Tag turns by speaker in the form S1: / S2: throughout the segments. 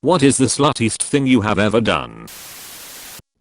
S1: What is the sluttiest thing you have ever done?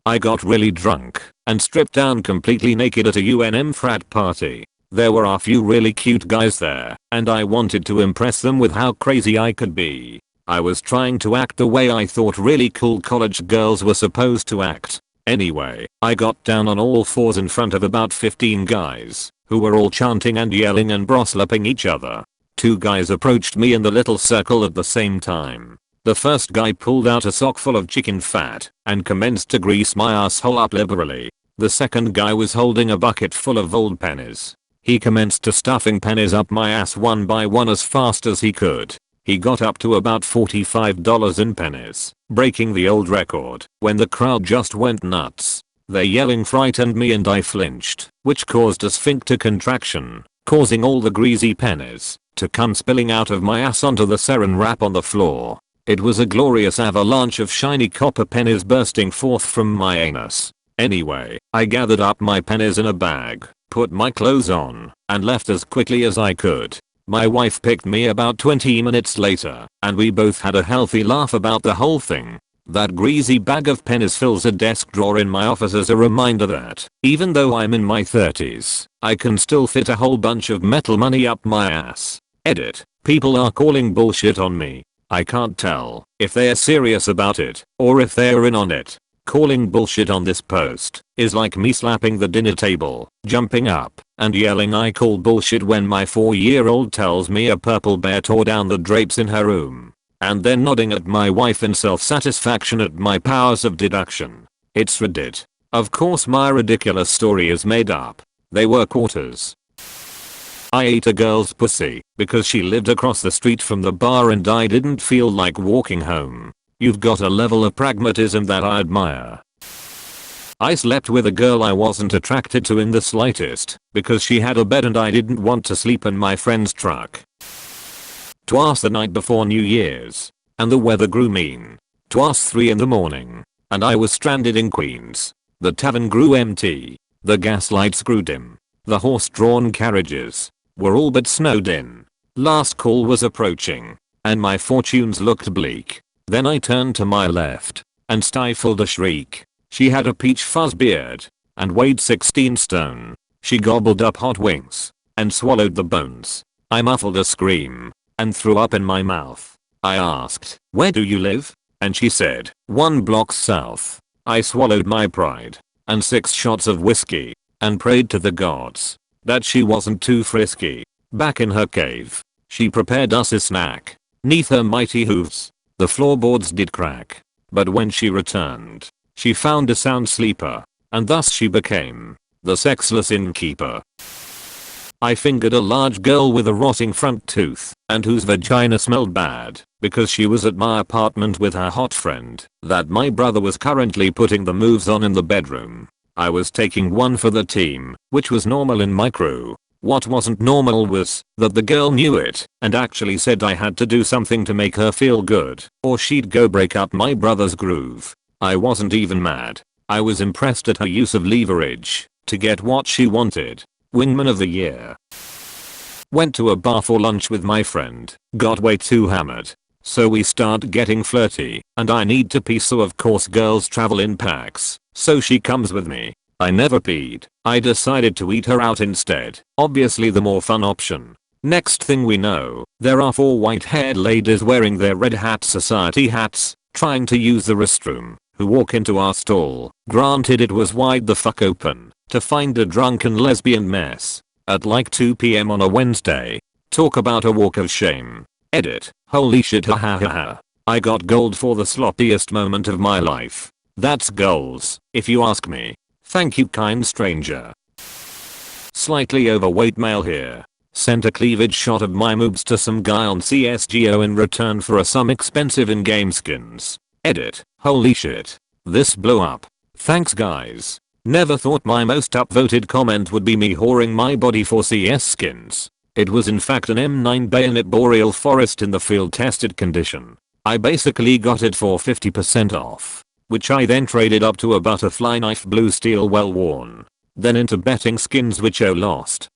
S1: I got really drunk and stripped down completely naked at a UNM frat party. There were a few really cute guys there, and I wanted to impress them with how crazy I could be. I was trying to act the way I thought really cool college girls were supposed to act. Anyway, I got down on all fours in front of about 15 guys, who were all chanting and yelling and bro-slapping each other. 2 guys approached me in the little circle at the same time. The first guy pulled out a sock full of chicken fat and commenced to grease my asshole up liberally. The second guy was holding a bucket full of old pennies. He commenced to stuffing pennies up my ass one by one as fast as he could. He got up to about $45 in pennies, breaking the old record, when the crowd just went nuts. Their yelling frightened me and I flinched, which caused a sphincter contraction, causing all the greasy pennies to come spilling out of my ass onto the saran wrap on the floor. It was a glorious avalanche of shiny copper pennies bursting forth from my anus. Anyway, I gathered up my pennies in a bag, put my clothes on, and left as quickly as I could. My wife picked me about 20 minutes later, and we both had a healthy laugh about the whole thing. That greasy bag of pennies fills a desk drawer in my office as a reminder that, even though I'm in my 30s, I can still fit a whole bunch of metal money up my ass. Edit. People are calling bullshit on me. I can't tell if they're serious about it or if they're in on it. Calling bullshit on this post is like me slapping the dinner table, jumping up, and yelling I call bullshit when my 4-year-old tells me a purple bear tore down the drapes in her room, and then nodding at my wife in self-satisfaction at my powers of deduction. It's Reddit. Of course my ridiculous story is made up. They were quarters. I ate a girl's pussy because she lived across the street from the bar and I didn't feel like walking home. You've got a level of pragmatism that I admire. I slept with a girl I wasn't attracted to in the slightest because she had a bed and I didn't want to sleep in my friend's truck. Twas the night before New Year's and the weather grew mean. Twas 3 in the morning and I was stranded in Queens. The tavern grew empty. The gas lights grew dim. The horse-drawn carriages were all but snowed in. Last call was approaching and my fortunes looked bleak. Then I turned to my left and stifled a shriek. She had a peach fuzz beard and weighed 16 stone. She gobbled up hot wings and swallowed the bones. I muffled a scream and threw up in my mouth. I asked, "Where do you live?" And she said, "1 block south." I swallowed my pride and 6 shots of whiskey and prayed to the gods that she wasn't too frisky. Back in her cave, she prepared us a snack. 'Neath her mighty hooves, the floorboards did crack. But when she returned, she found a sound sleeper, and thus she became the sexless innkeeper. I fingered a large girl with a rotting front tooth and whose vagina smelled bad because she was at my apartment with her hot friend that my brother was currently putting the moves on in the bedroom. I was taking one for the team, which was normal in my crew. What wasn't normal was that the girl knew it and actually said I had to do something to make her feel good or she'd go break up my brother's groove. I wasn't even mad. I was impressed at her use of leverage to get what she wanted. Wingman of the year. Went to a bar for lunch with my friend, got way too hammered. So we start getting flirty and I need to pee, so of course girls travel in packs, so she comes with me. I never peed. I decided to eat her out instead, obviously the more fun option. Next thing we know, there are 4 white-haired ladies wearing their red hat society hats, trying to use the restroom, who walk into our stall. Granted it was wide the fuck open, to find a drunken lesbian mess at like 2 PM on a Wednesday. Talk about a walk of shame. Edit. Holy shit, ha ha ha ha. I got gold for the sloppiest moment of my life. That's goals, if you ask me. Thank you, kind stranger. Slightly overweight male here. Sent a cleavage shot of my moobs to some guy on CSGO in return for some expensive in-game skins. Edit. Holy shit. This blew up. Thanks guys. Never thought my most upvoted comment would be me whoring my body for CS skins. It was in fact an M9 bayonet boreal forest in the field tested condition. I basically got it for 50% off, which I then traded up to a butterfly knife blue steel well worn. Then into betting skins which I lost.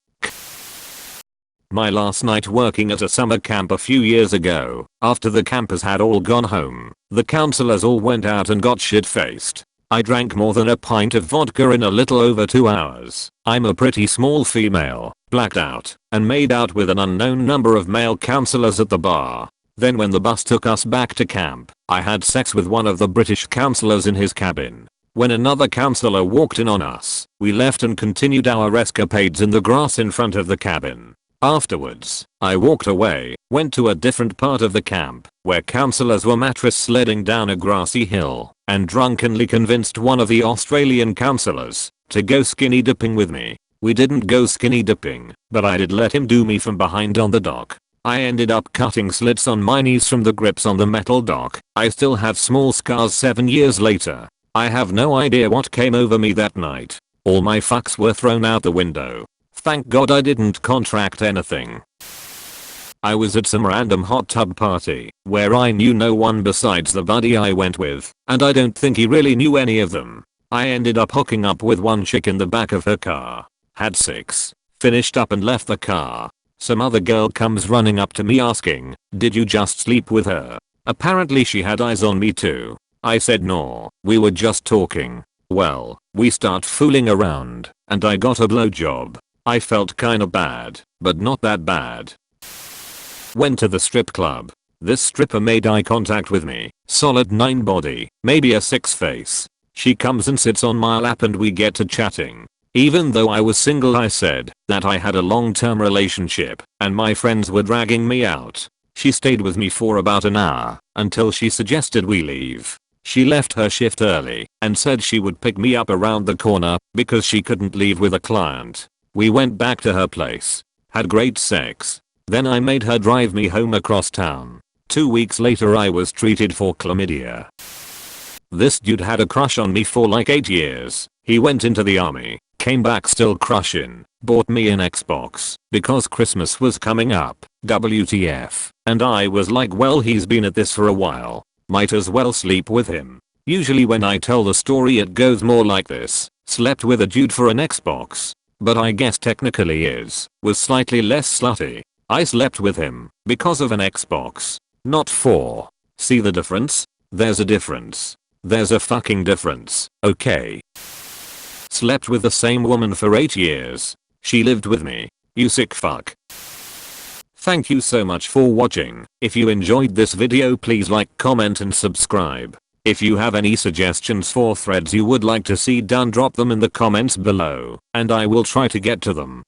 S1: My last night working at a summer camp a few years ago, after the campers had all gone home, the counselors all went out and got shit-faced. I drank more than a pint of vodka in a little over 2 hours. I'm a pretty small female, blacked out, and made out with an unknown number of male counselors at the bar. Then when the bus took us back to camp, I had sex with one of the British counselors in his cabin. When another counselor walked in on us, we left and continued our escapades in the grass in front of the cabin. Afterwards, I walked away, went to a different part of the camp, where counselors were mattress sledding down a grassy hill, and drunkenly convinced one of the Australian counselors to go skinny dipping with me. We didn't go skinny dipping, but I did let him do me from behind on the dock. I ended up cutting slits on my knees from the grips on the metal dock. I still have small scars 7 years later. I have no idea what came over me that night. All my fucks were thrown out the window. Thank God I didn't contract anything. I was at some random hot tub party where I knew no one besides the buddy I went with, and I don't think he really knew any of them. I ended up hooking up with one chick in the back of her car. Had sex, finished up and left the car. Some other girl comes running up to me asking, "Did you just sleep with her?" Apparently she had eyes on me too. I said no, we were just talking. Well, we start fooling around, and I got a blowjob. I felt kinda bad, but not that bad. Went to the strip club. This stripper made eye contact with me. Solid 9 body, maybe a 6 face. She comes and sits on my lap and we get to chatting. Even though I was single, I said that I had a long-term relationship and my friends were dragging me out. She stayed with me for about an hour until she suggested we leave. She left her shift early and said she would pick me up around the corner because she couldn't leave with a client. We went back to her place, had great sex. Then I made her drive me home across town. 2 weeks later I was treated for chlamydia. This dude had a crush on me for like 8 years. He went into the army, came back still crushing, bought me an Xbox because Christmas was coming up, WTF, and I was like, well, he's been at this for a while, might as well sleep with him. Usually when I tell the story it goes more like this: slept with a dude for an Xbox. But I guess technically was slightly less slutty. I slept with him because of an Xbox, not for. See the difference? There's a difference. There's a fucking difference, okay? Slept with the same woman for 8 years. She lived with me. You sick fuck. Thank you so much for watching. If you enjoyed this video, please like, comment and subscribe. If you have any suggestions for threads you would like to see done, drop them in the comments below, and I will try to get to them.